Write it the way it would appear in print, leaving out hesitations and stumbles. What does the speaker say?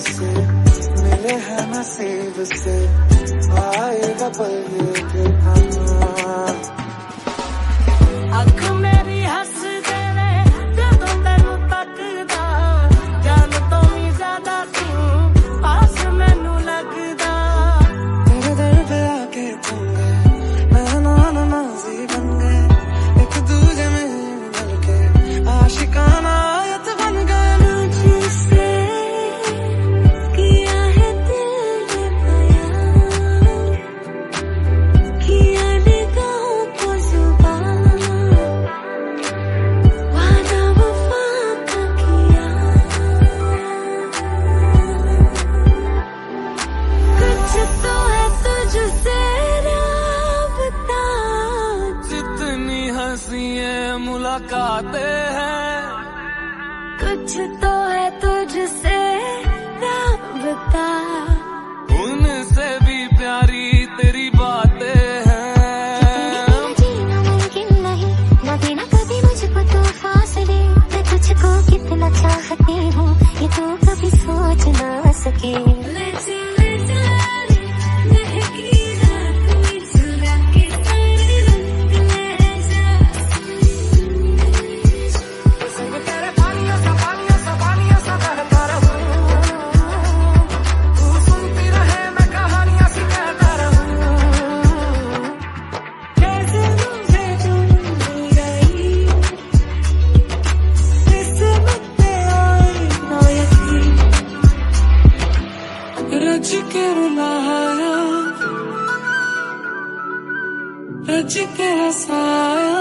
मिले हैं नसीब से आएगा पल ये फिर आना। अख मेरी हस देवे जदों तैनू तकदा, जान तो भी ज्यादा तू पास मैनू लगदा। तेरे दर पे आके थम गए, नैना नमाज़ी बन गए, एक दूजे में मिल के आशिकाना आयत बन गए। मुझसे किया है दिल ने बयां, किया निगाहों को जुबान, वादा वफा का किया। कुछ तो है तुझसे राबता, जितनी हंसी है मुलाकातें हैं, कुछ तो है तुझसे राबता, उनसे भी प्यारी तेरी बातें हैं। जीना मुमकिन नहीं, न देना कभी मुझको तो फासले। मैं तुझको कितना चाहती हूँ ये तू कभी सोच ना सके। रज के रुलाया, रज के हंसाया,